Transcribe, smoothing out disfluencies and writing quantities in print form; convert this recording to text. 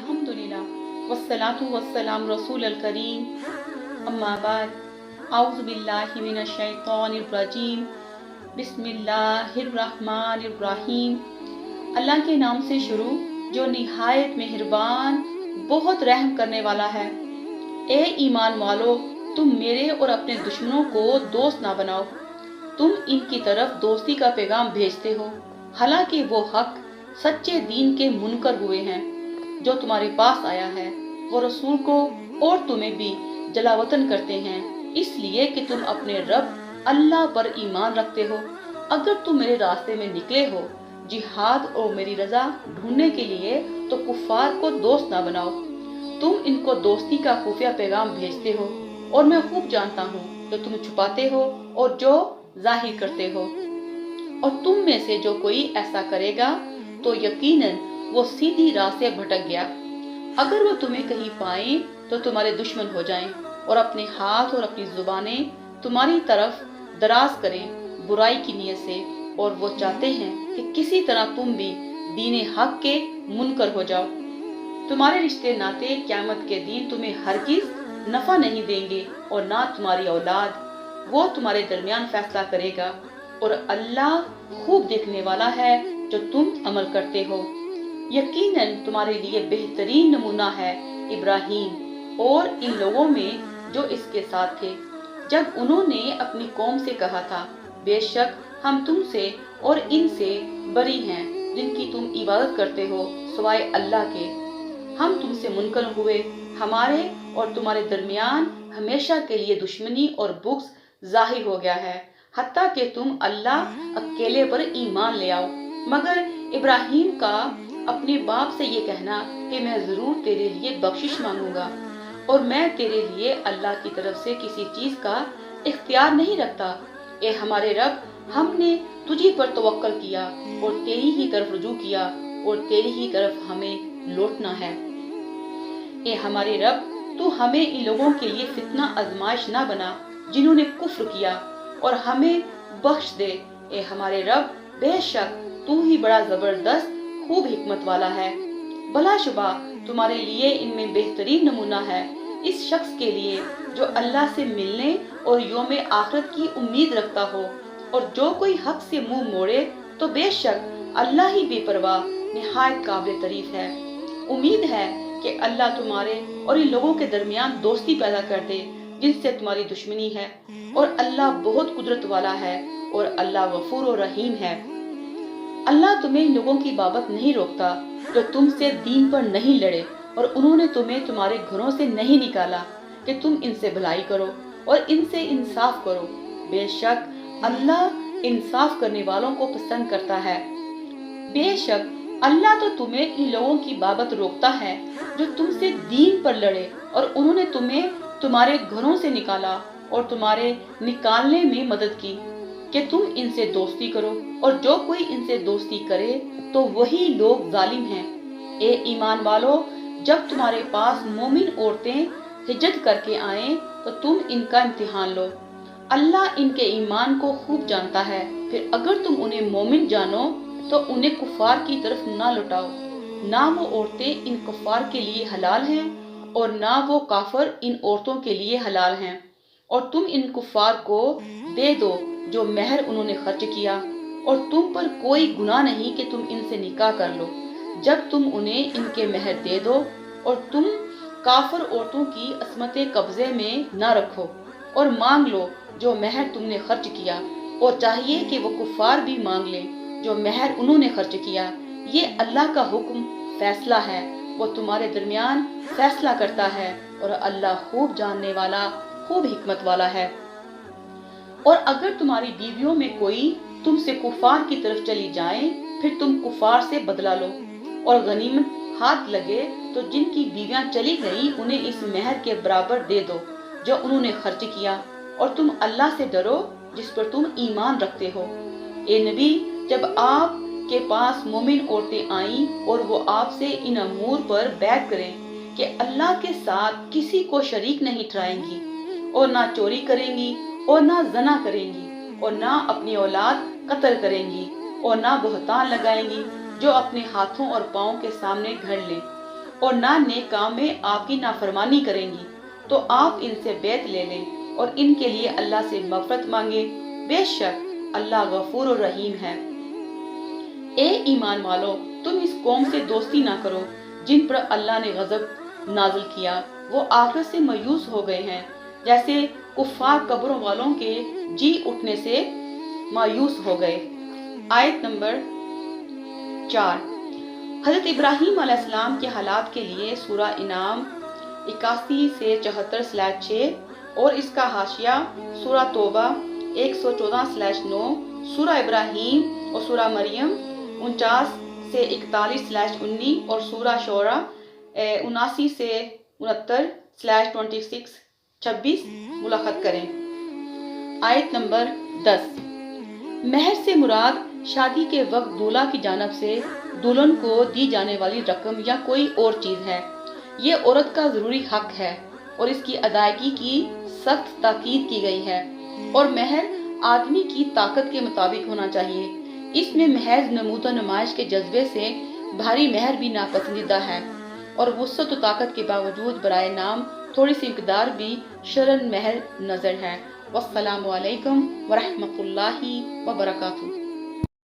अल्हम्दुलिल्लाह वस्सलातु वस्सलाम रसूल अल करीम अम्मा बाद औज़ु बिल्लाहि मिनश शैतानिर रजीम बिस्मिल्लाहिर्रहमानिर्रहीम। अल्लाह के नाम से शुरू जो निहायत मेहरबान बहुत रहम करने वाला है। ए ईमान वालो, तुम मेरे और अपने दुश्मनों को दोस्त ना बनाओ। तुम इनकी तरफ दोस्ती का पैगाम भेजते हो, हालांकि वो हक सच्चे दीन के मुनकर हुए हैं जो तुम्हारे पास आया है। वो रसूल को और तुम्हें भी जलावतन करते हैं, इसलिए कि तुम अपने रब अल्लाह पर ईमान रखते हो। अगर तुम मेरे रास्ते में निकले हो जिहाद और मेरी रजा ढूंढने के लिए, तो कुफार को दोस्त ना बनाओ। तुम इनको दोस्ती का खुफिया पैगाम भेजते हो और मैं खूब जानता हूँ जो तुम छुपाते हो और जो जाहिर करते हो। और तुम में से जो कोई ऐसा करेगा तो यकीनन वो सीधी राह से भटक गया। अगर वो तुम्हें कहीं पाएं तो तुम्हारे दुश्मन हो जाएं और अपने हाथ और अपनी जुबानें तुम्हारी तरफ दराज करें बुराई की नीयत से, और वो चाहते हैं कि किसी तरह तुम भी दीन हक के मुनकर हो जाओ। तुम्हारे रिश्ते नाते क़यामत के दिन तुम्हें हरगिज नफा नहीं देंगे और ना तुम्हारी औलाद। वो तुम्हारे दरमियान फैसला करेगा और अल्लाह खूब देखने वाला है जो तुम अमल करते हो। यकीनन तुम्हारे लिए बेहतरीन नमूना है इब्राहीम और इन लोगों में जो इसके साथ थे, जब उन्होंने अपनी कौम से कहा था, बेशक हम तुमसे और इनसे बरी हैं जिनकी तुम इबादत करते हो सिवाय अल्लाह के। हम तुमसे मुनकर हुए, हमारे और तुम्हारे दरमियान हमेशा के लिए दुश्मनी और बुग़्ज़ जाहिर हो गया है, हत्ता कि तुम अल्लाह अकेले पर ईमान ले आओ। मगर इब्राहीम का अपने बाप से ये कहना कि मैं जरूर तेरे लिए बख्शिश मांगूंगा और मैं तेरे लिए अल्लाह की तरफ से किसी चीज का इख्तियार नहीं रखता। ए हमारे रब, हमने तुझी पर तवक्कल किया और तेरी ही तरफ रुजू किया और तेरी ही तरफ हमें लौटना है। ए हमारे रब, तू हमें इन लोगों के लिए फितना आजमाइश ना बना जिन्होंने कुफ्र किया, और हमें बख्श दे। ए हमारे रब, बेशक तू ही बड़ा जबरदस्त खूब हिकमत वाला है। भलाशुबा तुम्हारे लिए इनमें बेहतरीन नमूना है इस शख्स के लिए जो अल्लाह से मिलने और यौम आखिरत की उम्मीद रखता हो, और जो कोई हक से मुंह मोड़े तो बेशक अल्लाह ही बेपरवाह निहायत काबिल तारीफ है। उम्मीद है कि अल्लाह तुम्हारे और इन लोगों के दरमियान दोस्ती पैदा कर दे जिनसे तुम्हारी दुश्मनी है, और अल्लाह बहुत कुदरत वाला है और अल्लाह गफूर और रहीम है। अल्लाह तुम्हें इन लोगों की बाबत नहीं रोकता जो तुमसे दीन पर नहीं लड़े, और उन्होंने तुम्हें तुम्हारे घरों से नहीं निकाला कि तुम इनसे भलाई करो और इनसे इंसाफ करो। बेशक अल्लाह इंसाफ करने वालों को पसंद करता है। बेशक अल्लाह तो तुम्हें इन लोगों की बाबत रोकता है जो तुमसे दीन पर लड़े, और उन्होंने तुम्हें तुम्हारे घरों से निकाला और तुम्हारे निकालने में मदद की कि तुम इनसे दोस्ती करो, और जो कोई इनसे दोस्ती करे तो वही लोग जालिम हैं। ए ईमान वालो, जब तुम्हारे पास मोमिन औरतें हिज्जत करके आएं तो तुम इनका इम्तिहान लो। अल्लाह इनके ईमान को खूब जानता है। फिर अगर तुम उन्हें मोमिन जानो तो उन्हें कुफार की तरफ ना लौटाओ। ना वो औरतें इन कुफार के लिए हलाल हैं और ना वो काफर इन औरतों के लिए हलाल हैं, और तुम इन कुफार को दे दो जो महर उन्होंने खर्च किया, और तुम पर कोई गुनाह नहीं कि तुम इनसे निकाह कर लो जब तुम उन्हें इनके महर दे दो, और तुम काफर औरतों की असमतें कब्जे में न रखो और मांग लो जो महर तुमने खर्च किया, और चाहिए कि वो कुफार भी मांग लें जो महर उन्होंने खर्च किया। ये अल्लाह का हुक्म फैसला है, वो तुम्हारे दरमियान फैसला करता है, और अल्लाह खूब जानने वाला खूब हिकमत वाला है। और अगर तुम्हारी बीवियों में कोई तुमसे कुफार की तरफ चली जाए, फिर तुम कुफार से बदला लो, और गनीमत हाथ लगे तो जिनकी बीवियां चली गई उन्हें इस महर के बराबर दे दो जो उन्होंने खर्च किया, और तुम अल्लाह से डरो जिस पर तुम ईमान रखते हो। ए नबी, जब आप के पास मोमिन औरतें आईं और वो आपसे इन अमूर पर बैत करें कि अल्लाह के साथ किसी को शरीक नहीं ठहराएंगी, और ना चोरी करेंगी और ना जना करेंगी, और ना अपनी औलाद कत्ल करेंगी, और ना बहतान लगाएंगी जो अपने हाथों और पाँव के सामने घड़ लें, اور نہ نیک کام میں آپ کی نافرمانی کریں گی تو آپ ان سے بیعت لے لیں اور ان کے لیے اللہ سے مغفرت مانگے، بے شک اللہ غفور و رحیم ہے۔ اے ایمان والو، تم اس قوم سے دوستی نہ کرو جن پر اللہ نے غضب نازل کیا، وہ آخرت سے مایوس ہو گئے ہیں، جیسے کفار قبروں والوں کے جی اٹھنے سے مایوس ہو گئے۔ آیت نمبر 4۔ حضرت ابراہیم علیہ السلام کے حالات کے لیے سورہ انعام 81 سے 74/6 اور اس کا حاشیہ سورہ توبہ 114/9، سورہ ابراہیم اور سورہ مریم 49 سے 41/19 اور سورہ شعراء 79 سے 69/26 ملاحظہ کریں۔ آیت نمبر 10۔ مہر سے مراد شادی کے وقت دولہا کی جانب سے دلہن کو دی جانے والی رقم یا کوئی اور چیز ہے۔ یہ عورت کا ضروری حق ہے اور اس کی ادائیگی کی سخت تاکید کی گئی ہے، اور مہر آدمی کی طاقت کے مطابق ہونا چاہیے۔ اس میں محض نمود و نمائش کے جذبے سے بھاری مہر بھی ناپسندیدہ ہے، اور وسعت و طاقت کے باوجود برائے نام تھوڑی سی مقدار بھی شرعاً مہر نظر ہے۔ والسلام علیکم ورحمۃ اللہ وبرکاتہ۔